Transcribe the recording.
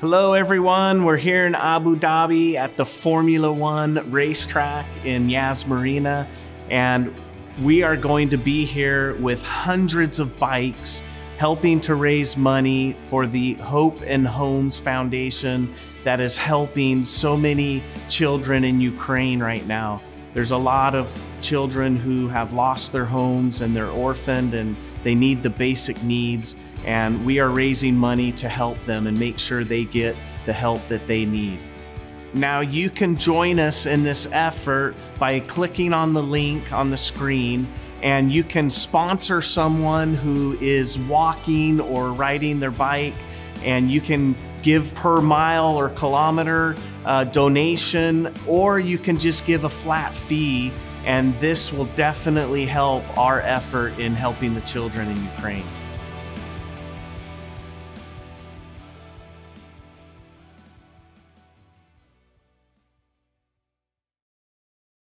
Hello everyone, we're here in Abu Dhabi at the Formula One racetrack in Yas Marina, and we are going to be here with hundreds of bikes helping to raise money for the Hope and Homes Foundation that is helping so many children in Ukraine right now. There's a lot of children who have lost their homes and they're orphaned and they need the basic needs, and we are raising money to help them and make sure they get the help that they need. Now you can join us in this effort by clicking on the link on the screen, and you can sponsor someone who is walking or riding their bike, and you can give per mile or kilometer donation, or you can just give a flat fee, and this will definitely help our effort in helping the children in Ukraine.